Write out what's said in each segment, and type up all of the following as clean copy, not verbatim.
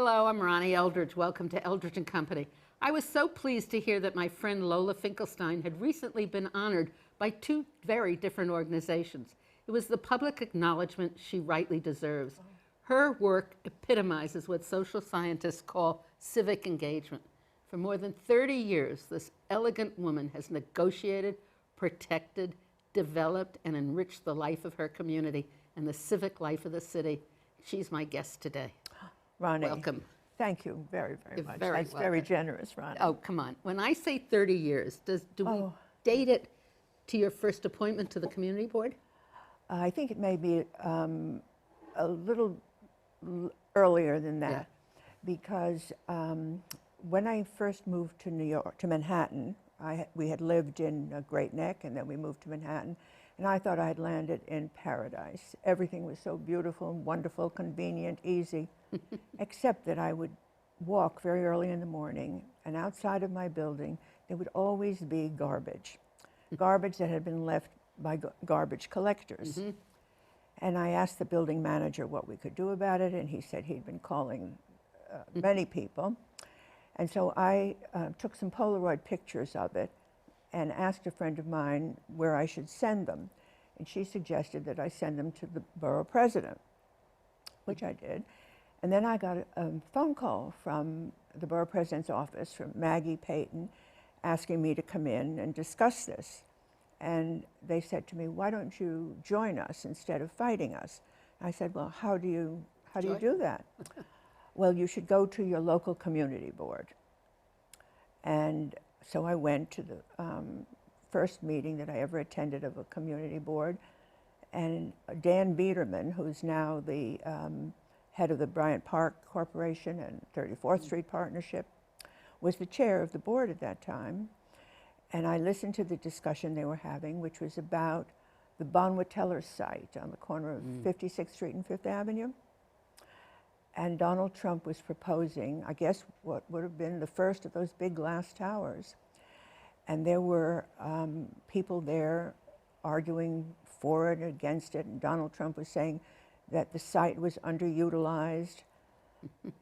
Hello, I'm Ronnie Eldridge. Welcome to Eldridge and Company. I was so pleased to hear that my friend Lola Finkelstein had recently been honored by two very different organizations. It was the public acknowledgement she rightly deserves. Her work epitomizes what social scientists call civic engagement. For more than 30 years, this elegant woman has negotiated, protected, developed, and enriched the life of her community and the civic life of the city. She's my guest today. Ronnie, welcome. Thank you very, very You're much. very That's welcome. very generous, Ronnie. Oh, come on. When I say 30 years, do we date it to your first appointment to the community board? I think it may be a little earlier than that, because when I first moved to New York, to Manhattan, we had lived in Great Neck, and then we moved to Manhattan, and I thought I had landed in paradise. Everything was so beautiful, wonderful, convenient, easy, except that I would walk very early in the morning, and outside of my building, there would always be garbage. Garbage that had been left by garbage collectors. And I asked the building manager what we could do about it, and he said he'd been calling many people. And so I took some Polaroid pictures of it and asked a friend of mine where I should send them. And she suggested that I send them to the borough president, which I did. And then I got a phone call from the borough president's office from Maggie Payton asking me to come in and discuss this. And they said to me, why don't you join us instead of fighting us? I said, well, how do you do that? Well, you should go to your local community board. And so I went to the first meeting that I ever attended of a community board. And Dan Biederman, who's now the head of the Bryant Park Corporation and 34th Street Partnership, was the chair of the board at that time. And I listened to the discussion they were having, which was about the Bonwateller site on the corner of 56th Street and Fifth Avenue. And Donald Trump was proposing, I guess, what would have been the first of those big glass towers. And there were people there arguing for it and against it. And Donald Trump was saying that the site was underutilized.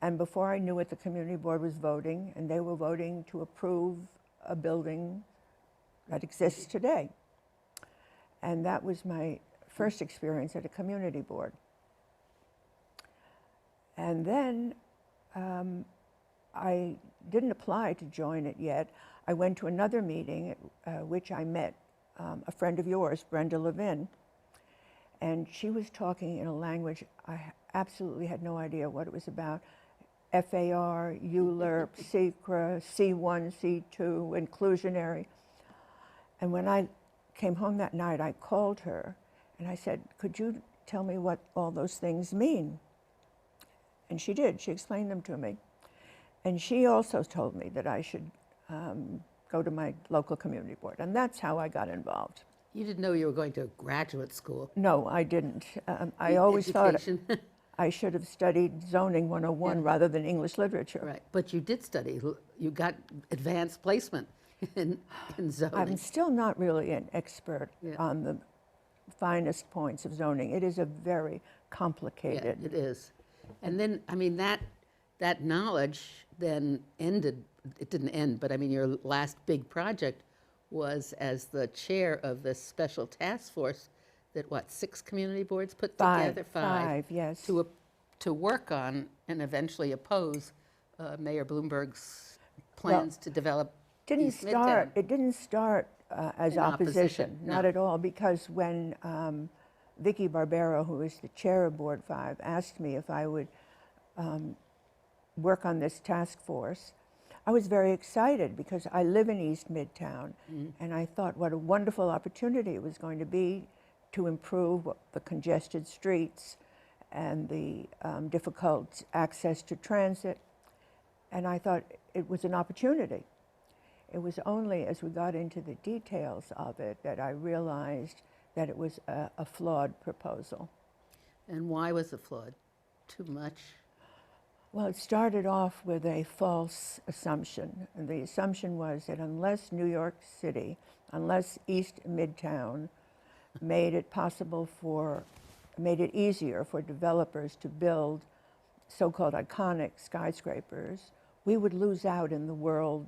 And before I knew it, the community board was voting, and they were voting to approve a building that exists today. And that was my first experience at a community board. And then I didn't apply to join it yet. I went to another meeting at which I met a friend of yours, Brenda Levin, and she was talking in a language I absolutely had no idea what it was about. FAR, ULERP, SECRA, C1, C2, inclusionary. And when I came home that night, I called her and I said, could you tell me what all those things mean? And she did. She explained them to me. And she also told me that I should go to my local community board. And that's how I got involved. You didn't know you were going to graduate school. No, I didn't. I always thought I should have studied zoning 101 rather than English literature. Right, but you did study. You got advanced placement in zoning. I'm still not really an expert on the finest points of zoning. It is a very complicated. Yeah, it is. And then, I mean, that knowledge then ended. It didn't end, but I mean, your last big project was as the chair of this special task force that, what, 6 community boards put together? Five, yes. To work on and eventually oppose Mayor Bloomberg's plans to develop East Midtown. It didn't start as In opposition, not no. at all, because when Vicky Barbero, who is the chair of Board 5, asked me if I would work on this task force, I was very excited because I live in East Midtown, and I thought what a wonderful opportunity it was going to be to improve the congested streets and the difficult access to transit. And I thought it was an opportunity. It was only as we got into the details of it that I realized that it was a flawed proposal. And why was it flawed? Too much? Well, it started off with a false assumption. And the assumption was that unless New York City, unless East Midtown made it easier for developers to build so-called iconic skyscrapers, we would lose out in the world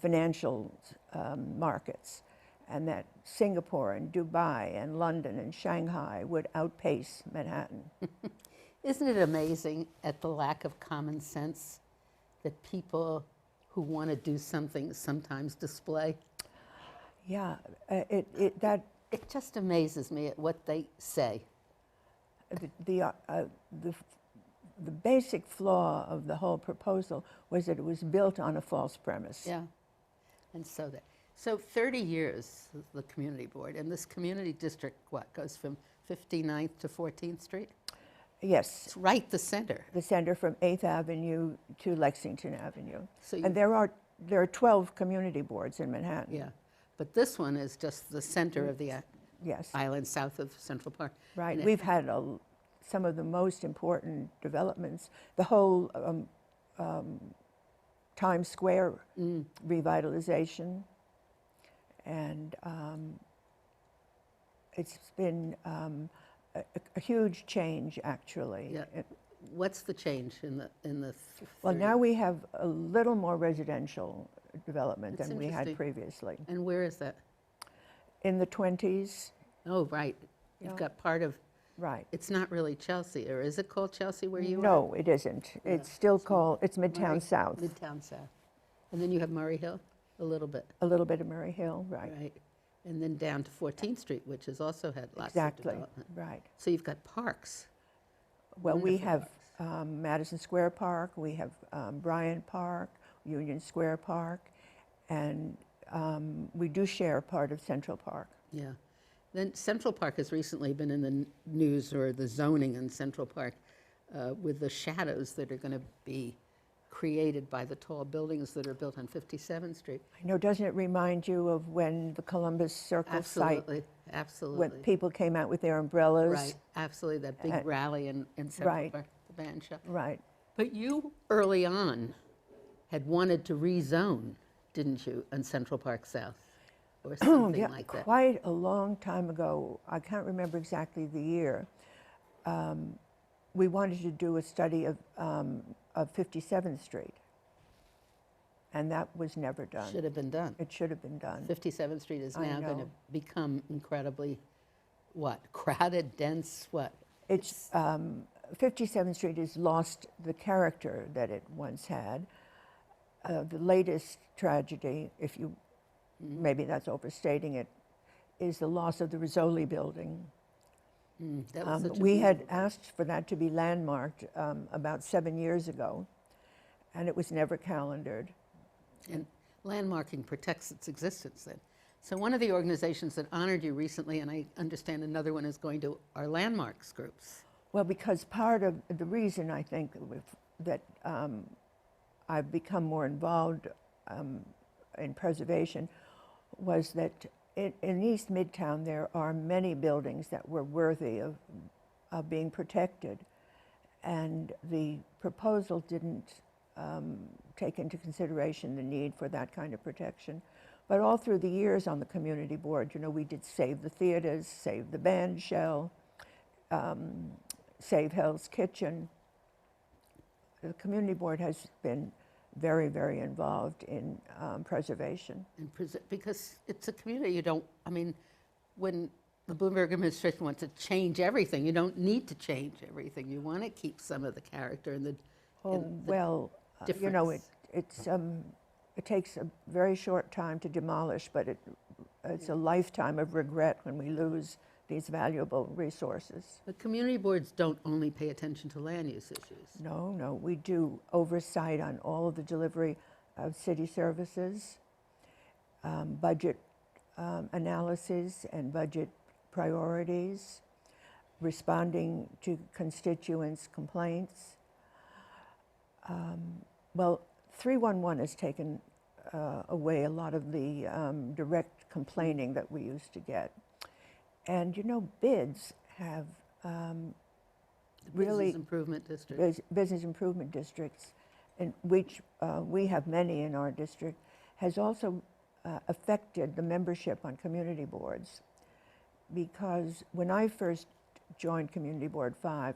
financial markets, and that Singapore and Dubai and London and Shanghai would outpace Manhattan. Isn't it amazing at the lack of common sense that people who want to do something sometimes display? Yeah, It just amazes me at what they say. the basic flaw of the whole proposal was that it was built on a false premise. Yeah, and so 30 years, the community board, and this community district, what, goes from 59th to 14th Street? Yes, It's right the center. the center from 8th Avenue to Lexington Avenue. So And there are 12 community boards in Manhattan. Yeah, but this one is just the center of the Yes, island south of Central Park. right. And We've had some of the most important developments. The whole Times Square revitalization, and it's been a huge change, actually. Yeah. What's the change in the Well, 30? now we have a little more residential development That's than we had interesting. previously. And where is that? In the 20s, Oh, right. You've Yeah. got part of, right. it's not really Chelsea, or is it called Chelsea where you are? No, it isn't. It's still called, it's Murray- Midtown South. Midtown South. And then you have Murray Hill, a little bit, A little bit of Murray Hill, right. right? And then down to 14th Street, which has also had lots of Exactly, development. right. So you've got parks. Well, we Wonderful have Madison Square Park, we have Bryant Park, Union Square Park, and we do share part of Central Park. Yeah. Then Central Park has recently been in the news, or the zoning in Central Park, with the shadows that are going to be created by the tall buildings that are built on 57th Street. I know, doesn't it remind you of when the Columbus Circle site, Absolutely, absolutely. when people came out with their umbrellas? Right, absolutely, that big rally in Central right. Park, the band shop. Right. But you, early on, had wanted to rezone, didn't you, on Central Park South? Or something Yeah, like that. quite a long time ago. I can't remember exactly the year. We wanted to do a study of 57th Street, and that was never done. Should have been done. It should have been done. 57th Street is I now going to know. become incredibly, what, crowded, dense, what? It's 57th Street has lost the character that it once had. The latest tragedy, if you maybe that's overstating it, is the loss of the Rizzoli building. That was such a We had beautiful- asked for that to be landmarked about 7 years ago, and it was never calendared. And landmarking protects its existence then. So one of the organizations that honored you recently, and I understand another one is going to, are landmarks groups. Well, because part of the reason I think that I've become more involved in preservation was that in East Midtown there are many buildings that were worthy of being protected, and the proposal didn't take into consideration the need for that kind of protection. But all through the years on the community board, you know, we did Save the Theaters, Save the Band Shell, Save Hell's Kitchen. The community board has been very, very involved in preservation. And because it's a community, you don't, I mean, when the Bloomberg administration wants to change everything, you don't need to change everything. You want to keep some of the character and the Oh, and the well, you know, difference. it takes a very short time to demolish, but it's a lifetime of regret when we lose these valuable resources. The community boards don't only pay attention to land use issues. No, no, we do oversight on all of the delivery of city services, budget analysis and budget priorities, responding to constituents' complaints. Well, 311 has taken away a lot of the direct complaining that we used to get. And you know, bids have really Business improvement district. business improvement districts, in which we have many in our district, has also affected the membership on community boards. Because when I first joined Community Board 5,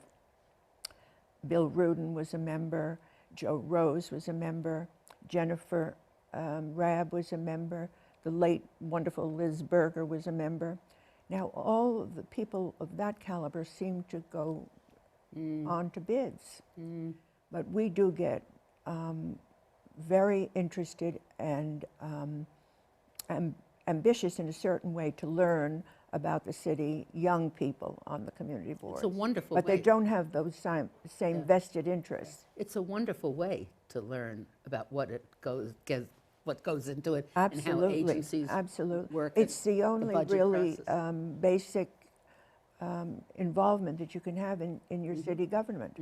Bill Rudin was a member, Joe Rose was a member, Jennifer Rabb was a member, the late wonderful Liz Berger was a member. Now all of the people of that caliber seem to go on to bids. But we do get very interested and ambitious in a certain way to learn about the city, young people on the community board. It's a wonderful but way. they don't have those same vested interests. It's a wonderful way to learn about what goes into it Absolutely, and how agencies absolutely. work. It's the only budget really process. basic involvement that you can have in your city government.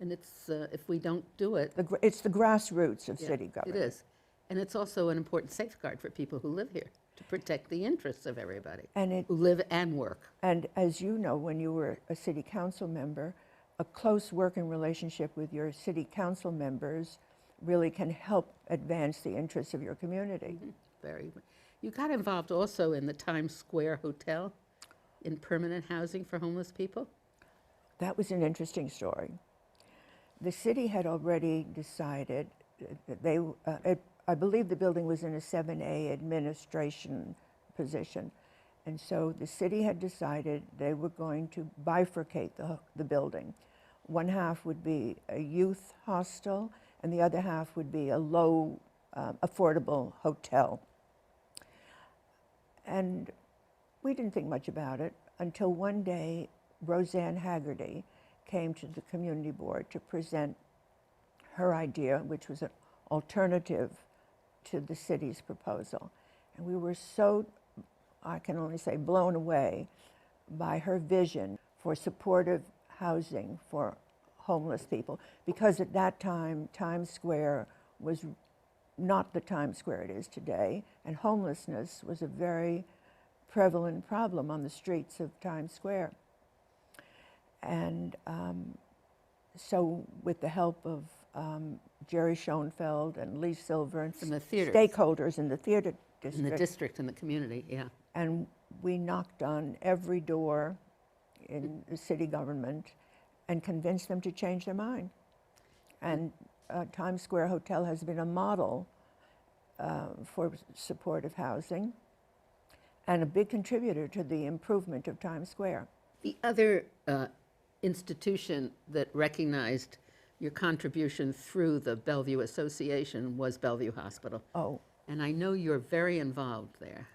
And it's, if we don't do it, It's the grassroots of yeah, city government. it is. And it's also an important safeguard for people who live here, to protect the interests of everybody And who live and work. And as you know, when you were a city council member, a close working relationship with your city council members really can help advance the interests of your community. Very. You got involved also in the Times Square Hotel in permanent housing for homeless people? That was an interesting story. The city had already decided that I believe the building was in a 7A administration position. And so the city had decided they were going to bifurcate the building. One half would be a youth hostel, and the other half would be a low, affordable hotel. And we didn't think much about it until one day Roseanne Haggerty came to the community board to present her idea, which was an alternative to the city's proposal. And we were so, I can only say, blown away by her vision for supportive housing for homeless people, because at that time, Times Square was not the Times Square it is today, and homelessness was a very prevalent problem on the streets of Times Square. And so with the help of Jerry Schoenfeld and Lee Silver and From the theaters. stakeholders in the theater district. In the district and the community, yeah. And we knocked on every door in the city government and convinced them to change their mind. And Times Square Hotel has been a model for supportive housing and a big contributor to the improvement of Times Square. The other institution that recognized your contribution through the Bellevue Association was Bellevue Hospital. Oh, And I know you're very involved there.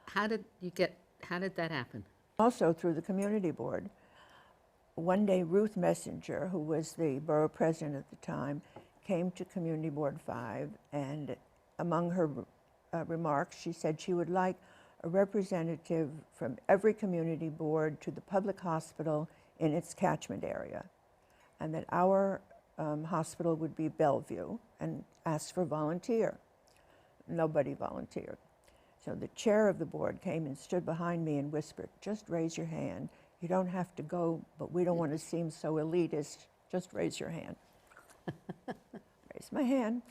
How did that happen? also through the community board. One day, Ruth Messenger, who was the borough president at the time, came to Community Board 5, and among her remarks, she said she would like a representative from every community board to the public hospital in its catchment area, and that our hospital would be Bellevue, and asked for volunteer. Nobody volunteered. So the chair of the board came and stood behind me and whispered, "Just raise your hand. You don't have to go, but we don't want to seem so elitist. Just raise your hand." Raised my hand,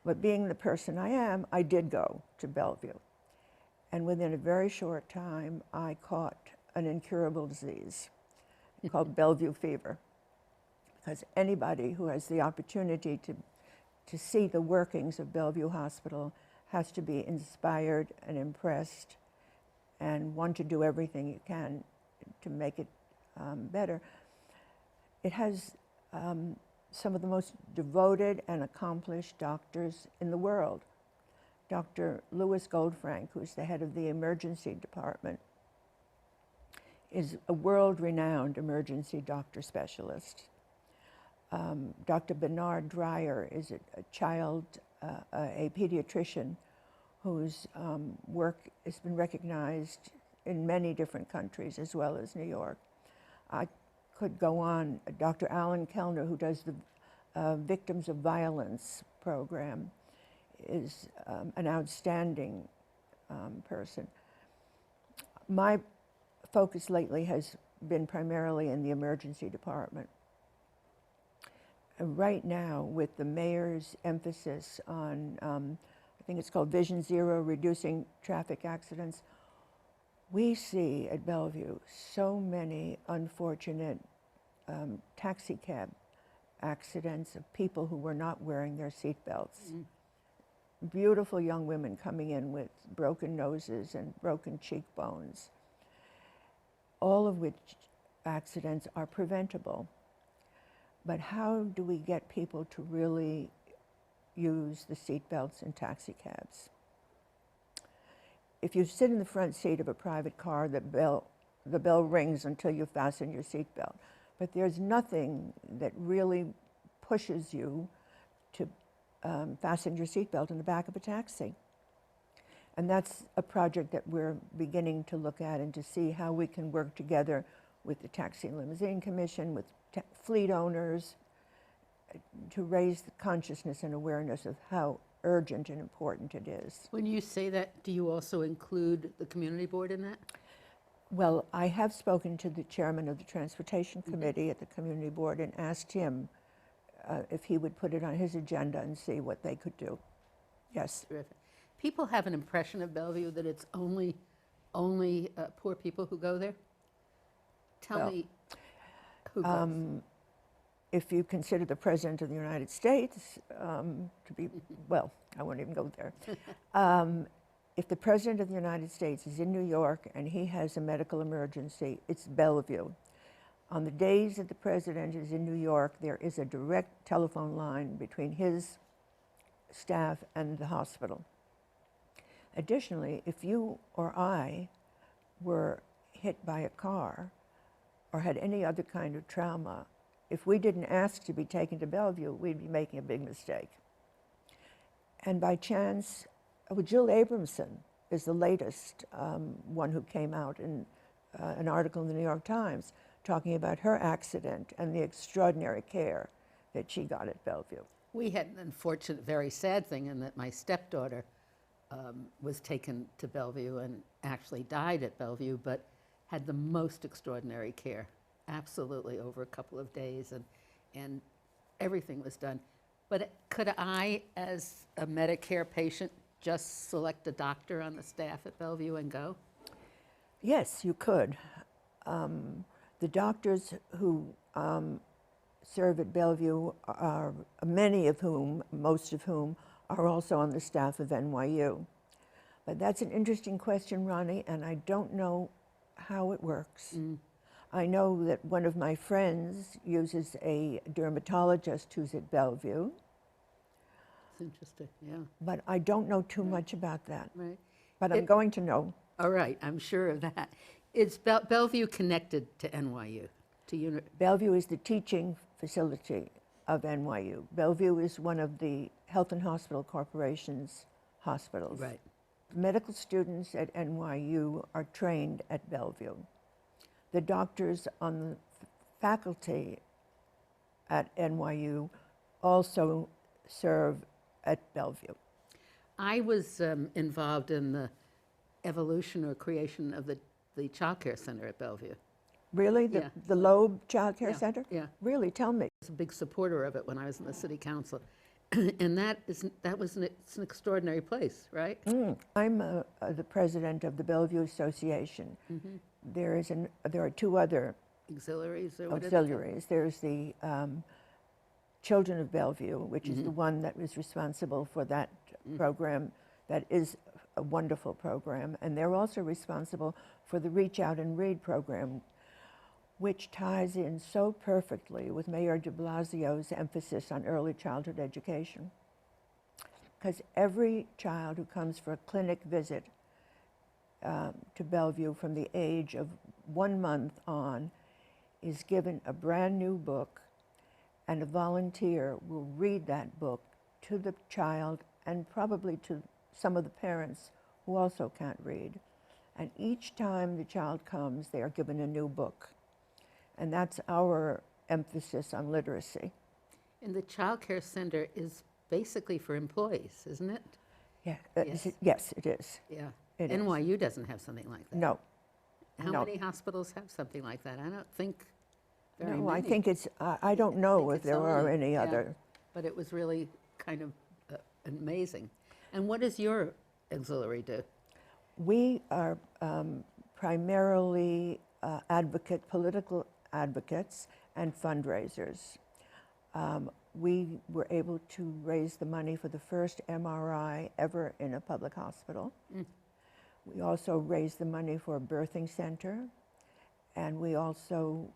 but being the person I am, I did go to Bellevue. And within a very short time, I caught an incurable disease called Bellevue fever. Because anybody who has the opportunity to see the workings of Bellevue Hospital has to be inspired and impressed and want to do everything you can to make it better. It has some of the most devoted and accomplished doctors in the world. Dr. Louis Goldfrank, who's the head of the emergency department, is a world-renowned emergency doctor specialist. Dr. Bernard Dreyer is a pediatrician whose work has been recognized in many different countries as well as New York. I could go on. Dr. Alan Kellner, who does the Victims of Violence program, is an outstanding person. My focus lately has been primarily in the emergency department. And right now, with the mayor's emphasis on, I think it's called Vision Zero, reducing traffic accidents, we see at Bellevue so many unfortunate taxi cab accidents of people who were not wearing their seatbelts. Beautiful young women coming in with broken noses and broken cheekbones, all of which accidents are preventable. But how do we get people to really use the seatbelts in taxi cabs? If you sit in the front seat of a private car, the bell rings until you fasten your seatbelt. But there's nothing that really pushes you to fasten your seatbelt in the back of a taxi. And that's a project that we're beginning to look at and to see how we can work together with the Taxi and Limousine Commission, with fleet owners, to raise the consciousness and awareness of how urgent and important it is. When you say that, do you also include the community board in that? Well, I have spoken to the chairman of the Transportation Committee at the community board and asked him if he would put it on his agenda and see what they could do. Yes. Terrific. People have an impression of Bellevue that it's only poor people who go there. Tell me who goes. If you consider the President of the United States to be, well, I won't even go there. If the President of the United States is in New York and he has a medical emergency, it's Bellevue. On the days that the President is in New York, there is a direct telephone line between his staff and the hospital. Additionally, if you or I were hit by a car or had any other kind of trauma, if we didn't ask to be taken to Bellevue, we'd be making a big mistake. And by chance, Jill Abramson is the latest one who came out in an article in the New York Times talking about her accident and the extraordinary care that she got at Bellevue. We had an unfortunate, very sad thing in that my stepdaughter was taken to Bellevue and actually died at Bellevue, but had the most extraordinary care, absolutely, over a couple of days, and everything was done. But could I, as a Medicare patient, just select a doctor on the staff at Bellevue and go? Yes, you could. The doctors who serve at Bellevue are many of whom, most of whom, are also on the staff of NYU. But that's an interesting question, Ronnie, and I don't know how it works. I know that one of my friends uses a dermatologist who's at Bellevue. It's interesting, yeah. But I don't know too much about that. Right. But I'm going to know. All right, I'm sure of that. Is Bellevue connected to NYU? Bellevue is the teaching facility of NYU. Bellevue is one of the Health and Hospital Corporation's hospitals. Right. Medical students at NYU are trained at Bellevue. The doctors on the faculty at NYU also serve at Bellevue. I was involved in the evolution or creation of the child care center at Bellevue. Really? Yeah. The Loeb Child Care Yeah, Center? yeah. Really? Tell me. I was a big supporter of it when I was in the city council. And it's an extraordinary place, right? I'm the president of the Bellevue Association. There are two other Auxiliaries or whatever. auxiliaries. There's the Children of Bellevue, which is the one that was responsible for that program. That is a wonderful program. And they're also responsible for the Reach Out and Read program, which ties in so perfectly with Mayor de Blasio's emphasis on early childhood education. Because every child who comes for a clinic visit to Bellevue from the age of 1 month on is given a brand new book, and a volunteer will read that book to the child and probably to some of the parents who also can't read. And each time the child comes, they are given a new book. And that's our emphasis on literacy. And the child care center is basically for employees, isn't it? Yeah. Yes. Yes, it is. Yeah. It is. NYU doesn't have something like that. No. How no. many hospitals have something like that? I don't think very No, many. I think it's, I don't know think if it's there are only- any yeah. other. But it was really kind of amazing. And what does your auxiliary do? We are primarily political advocates and fundraisers. We were able to raise the money for the first MRI ever in a public hospital. We also raised the money for a birthing center, and we also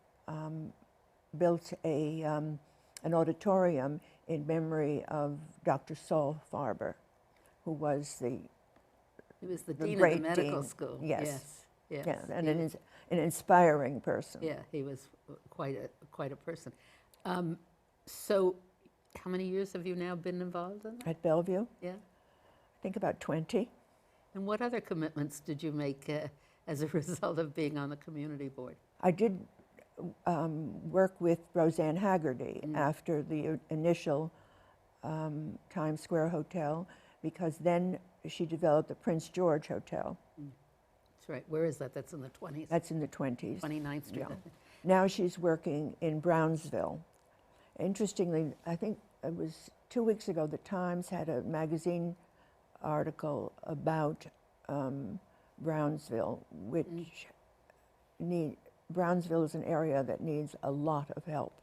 built an auditorium in memory of Dr. Saul Farber, who was He was the dean of the great medical dean. school. Yes. Yes. Yeah, and He- an inspiring person. yeah, he was quite a person. So, how many years have you now been involved in that? At Bellevue, Yeah. I think about 20. And what other commitments did you make as a result of being on the community board? I did work with Roseanne Haggerty after the initial Times Square Hotel, because then she developed the Prince George Hotel. That's right. Where is that? That's in the 20s. That's in the 20s. 29th Street. Yeah. Now she's working in Brownsville. Interestingly, I think it was 2 weeks ago, the Times had a magazine article about Brownsville, which Brownsville is an area that needs a lot of help.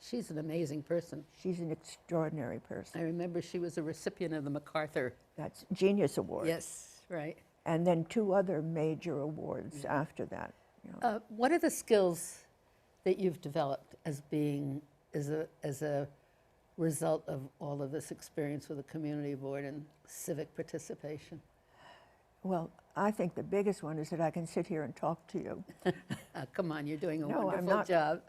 She's an amazing person. She's an extraordinary person. I remember she was a recipient of the MacArthur. That's Genius Award. Yes, right. And then 2 other major awards after that. You know. What are the skills that you've developed as being as a result of all of this experience with the community board and civic participation? Well, I think the biggest one is that I can sit here and talk to you. Come on, you're doing a No, I'm wonderful not. job.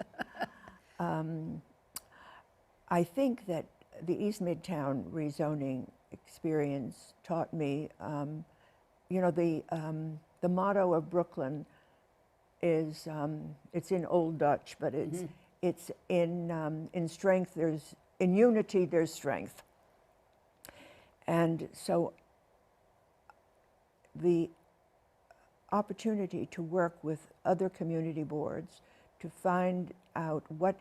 I think that the East Midtown rezoning experience taught me, you know, the motto of Brooklyn is, it's in Old Dutch, but it's in strength, in unity there's strength. And so the opportunity to work with other community boards to find out what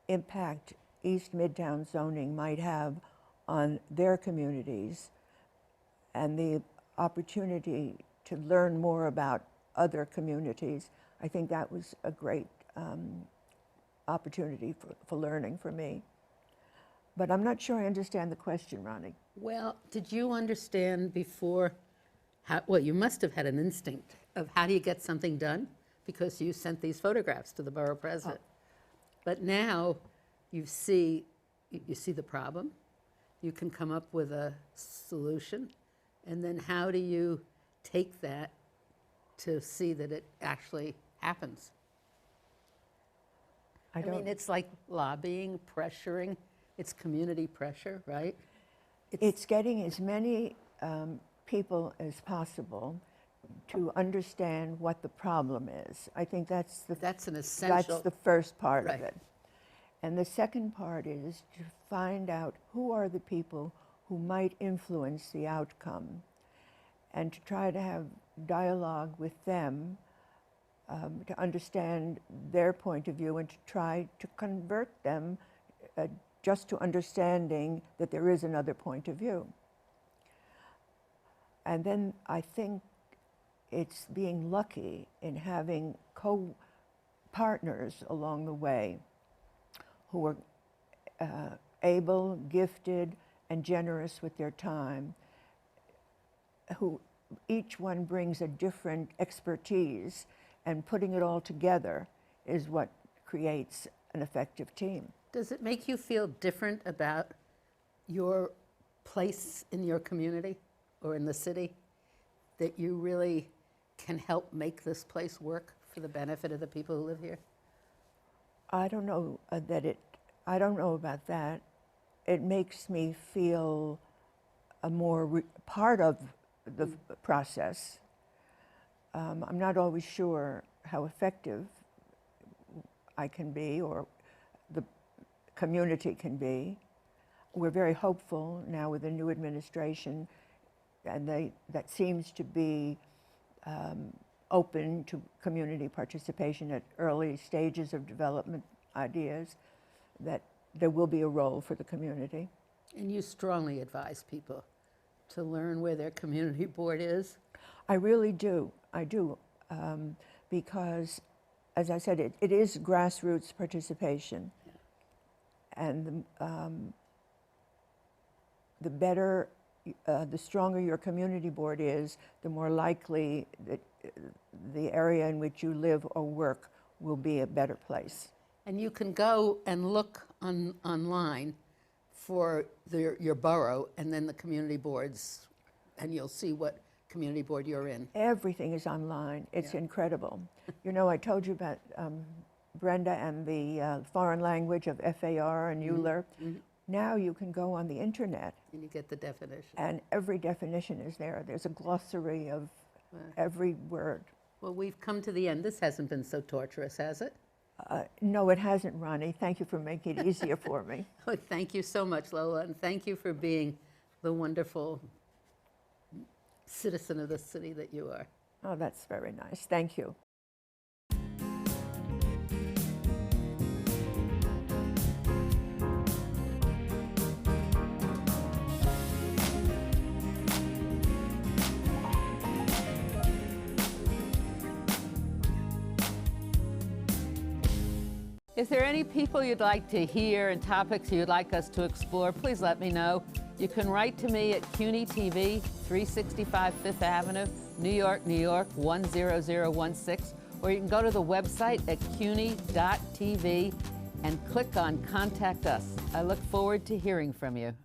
impact East Midtown zoning might have on their communities, and the opportunity to learn more about other communities, I think that was a great opportunity for learning for me. But I'm not sure I understand the question, Ronnie. Well, did you understand before, well, you must have had an instinct of how do you get something done, because you sent these photographs to the borough president. But now you see the problem, you can come up with a solution, and then how do you take that to see that it actually happens? I mean, it's like lobbying, pressuring, it's community pressure, right? It's getting as many people as possible to understand what the problem is. I think that's an essential. That's the first part Right. of it. And the second part is to find out who are the people who might influence the outcome, and to try to have dialogue with them to understand their point of view, and to try to convert them just to understanding that there is another point of view. And then I think it's being lucky in having co-partners along the way who are able, gifted, and generous with their time, who each one brings a different expertise, and putting it all together is what creates an effective team. Does it make you feel different about your place in your community or in the city, that you really can help make this place work for the benefit of the people who live here? I don't know I don't know about that. It makes me feel a more part of the process. I'm not always sure how effective I can be, or the community can be. We're very hopeful now with the new administration, and that seems to be open to community participation at early stages of development ideas, that there will be a role for the community. And you strongly advise people to learn where their community board is? I really do. I do. Because, as I said, it is grassroots participation. And the better, the stronger your community board is, the more likely that the area in which you live or work will be a better place. And you can go and look online for your borough and then the community boards, and you'll see what community board you're in. Everything is online. It's incredible. You know, I told you about Brenda and the foreign language of FAR and Euler. Now you can go on the internet. And you get the definition. And every definition is there. There's a glossary of every word. Well, we've come to the end. This hasn't been so torturous, has it? No, it hasn't, Ronnie. Thank you for making it easier for me. Oh, thank you so much, Lola, and thank you for being the wonderful citizen of the city that you are. Oh, that's very nice. Thank you. If there are any people you'd like to hear and topics you'd like us to explore, please let me know. You can write to me at CUNY TV, 365 Fifth Avenue, New York, New York, 10016, or you can go to the website at cuny.tv and click on Contact Us. I look forward to hearing from you.